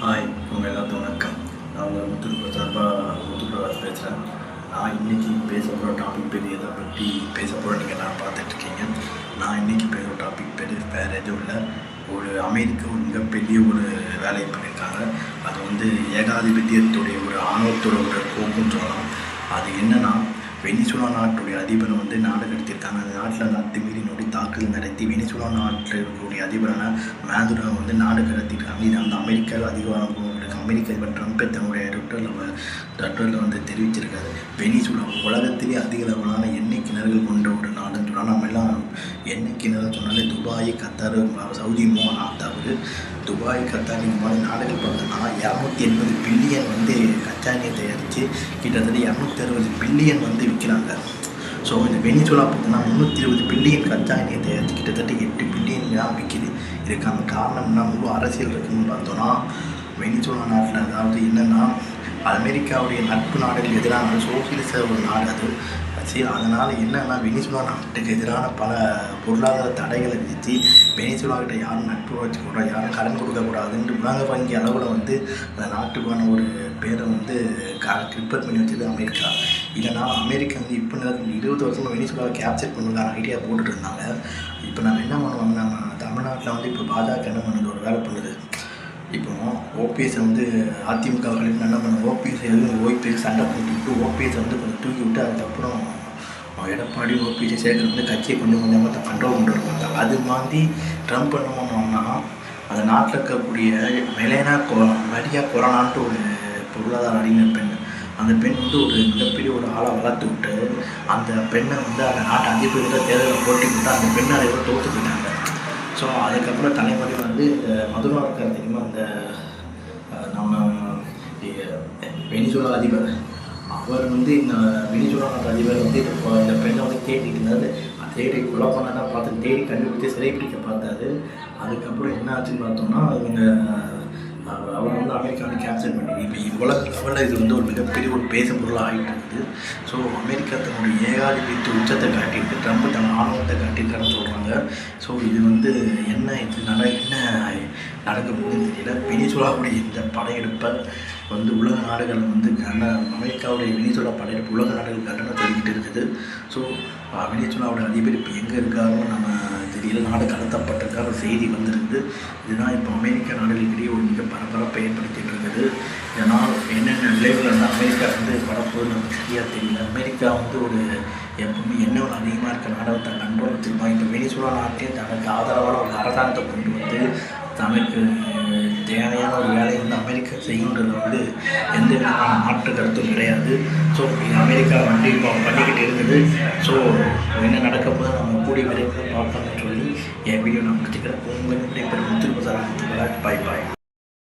Hi, உங்கள் எல்லாத்துக்கும் வணக்கம். நான் உங்கள் முத்துப்பிரகாஷ் பேசுகிறேன். நான் இன்றைக்கி பேச போகிற டாபிக் பேர் எதை பற்றி பேச போகிறேன் நீங்கள் நான் பார்த்துட்ருக்கீங்க. நான் இன்றைக்கி பேசுகிற டாபிக் பேர் வேறு எதுவும் இல்லை. அமெரிக்கா ஒரு மிகப்பெரிய வேலையை பண்ணியிருக்காங்க. அது ஏகாதிபத்தியத்துடைய ஆணவத்தோட போக்குன்னு சொல்லலாம். அது என்னென்னா, வெனிசுலா நாட்டுடைய அதிபரை நாடு கடத்தியிருக்காங்க. அந்த நாட்டில் அத்துமீறி தாக்குதல் நடத்தி வெனிசுலா நாட்டில் இருக்கக்கூடிய அதிபரான மேதுரா நாடு கடத்தியிருக்காங்க. இது அமெரிக்காவில் அதிகாரம் அமெரிக்க அதிபர் ட்ரம்ப் தன்னுடைய ட்விட்டரில் தெரிவிச்சிருக்காரு. வெனிசுலா உலகத்திலே அதிக அளவிலான எண்ணெய் கிணறுகள் கொண்ட நாடுன்னு சொன்னால், நம்ம எல்லாம் எண்ணெய் கிணறு சொன்னாலே துபாய், கத்தார், சவுதி தவிர துபாய், கத்தார் இந்த மாதிரி நாடுகள் பார்த்தோன்னா 280 பில்லியன் கச்சா எண்ணெய் தயாரித்து கிட்டத்தட்ட 260 பில்லியன் விற்கிறாங்க. ஸோ இந்த வெனிசுலா பார்த்தீங்கன்னா 320 பில்லியன் கச்சா எண்ணெய் தயாரித்து கிட்டத்தட்ட 8 பில்லியன் தான் விற்கிது. இதுக்கான காரணம்னா முழு அரசியல் இருக்குதுன்னு பார்த்தோன்னா, வெனிசுலா நாட்டில் அதாவது என்னென்னா, அமெரிக்காவுடைய நட்பு நாடுகள் எதிரான சோசியலிச நாடு அது. சரி, அதனால் என்னென்னா வெனிசுலா நாட்டுக்கு எதிரான பல பொருளாதார தடைகளை விதித்து வெனிசுலாக்கிட்ட யாரும் நட்பு வச்சுக்கூடாது, யாரும் கடன் கொடுக்கக்கூடாதுன்னு உலக வங்கி அளவில் அந்த நாட்டுக்கான பேரை ப்ரிப்பேர் பண்ணி வச்சது அமெரிக்கா. இல்லைனா அமெரிக்கா இப்போ 20 வருஷமாக வெனிசுலாவை கேப்சர் பண்ணுறதுக்கான ஐடியா போட்டுட்டு இருந்தாங்க. இப்போ நம்ம என்ன பண்ணுவாங்க, நம்ம தமிழ்நாட்டில் இப்போ பாஜக என்ன பண்ணுது, ஒரு வேலை பண்ணுது. இப்போ ஓபிஎஸை அதிமுக என்ன பண்ண ஓபிஎஸ் ஓபிஎஸ் சண்டை போட்டுவிட்டு ஓபிஎஸை கொஞ்சம் தூக்கி விட்டு அதுக்கப்புறம் எடப்பாடி ஓபிஎஸ் சேர்க்கறது கட்சியை கொஞ்சம் கொஞ்சமாக கண்ட்ரோல் கொண்டு வருவாங்க. அது மாதிரி ட்ரம்ப் என்ன பண்ணுவாங்கன்னா, அந்த நாட்டில் இருக்கக்கூடிய மெலேனா மரியா கொரோனான்ட்டு ஒரு பொருளாதார அறிஞர் பெண், அந்த பெண் மிகப்பெரிய ஆளை வளர்த்து விட்டு அந்த பெண்ணை அந்த நாட்டு அதிபர்கிட்ட தேர்தலில் போட்டி விட்டு அந்த பெண்ணை அதை தோற்று போயிட்டாங்க. ஸோ அதுக்கப்புறம் தலைமுறை இந்த மதுரா இருக்கார் தெரியுமா, அந்த நம்ம வெனிசுலா அதிபர், அவர் இந்த வெனிசுலா நாட்டு அதிபர் இந்த பெண்ணை தேடிட்டு இருந்தார். தேடி கொலை பண்ணா பார்த்து தேடி கண்டுபிடிச்சி சிறைப்பிடிக்க பார்த்தாரு. அதுக்கப்புறம் என்ன ஆச்சுன்னு பார்த்தோம்னா, அவர் அமெரிக்கா கேப்சர் பண்ணி இப்போ உலக லெவலில் இது ஒரு மிகப்பெரிய பேசும் பொருளாக ஆகிட்டு இருக்குது. ஸோ அமெரிக்கா தன்னுடைய ஏகாதிபத்திய உச்சத்தை காட்டியிருக்கு, ட்ரம்ப் தன் ஆணவத்தை காட்டியிருக்காருன்னு சொல்கிறாங்க. ஸோ இது என்ன நடக்க போகுதுன்னு தெரியல. வெனிசுலாவுடைய இந்த படையெடுப்பை உலக நாடுகள் அமெரிக்காவுடைய வெனிசுலா படையெடுப்பு உலக நாடுகள் கண்டனம் சொல்லிக்கிட்டு இருக்குது. ஸோ வெனிசுலாவோட அதிபர் இப்போ எங்கே இருக்காருன்னு நம்ம தெரியல, நாடு கடத்தப்பட்டிருக்காரு செய்தி வந்திருக்குது. இதுதான் இப்போ அமெரிக்கா நாடுகளுக்கிடையே மிக பரபரப்பை ஏற்படுத்திட்டு இருக்குது. இதனால் என்னென்ன விளைவுகள் அமெரிக்கா வரப்போகுது நமக்கு சரியாக தெரியல. அமெரிக்கா எப்பவுமே எண்ணெய் அதிகமாக இருக்க நாடை தன் கண்ட்ரோல் வச்சுருப்பாங்க. இப்போ வெனிசுலா நாட்டையும் தனக்கு ஆதரவான அரசாங்கத்தை கொண்டு தனக்கு தேவையான வேலையை அமெரிக்கா செய்யுன்றது எந்த விதமான மாற்று கருத்தும் கிடையாது. ஸோ இது அமெரிக்கா இப்போ பண்ணிக்கிட்டு இருக்குது. ஸோ என்ன நடக்க போது நம்ம கூடிய விரைவில் பார்க்கணும்னு சொல்லி என் வீடியோ நான் முடிச்சுக்கிறேன். உங்கள் விடைபெறும் முத்துப்பிரகாஷ். பாய் பாய்.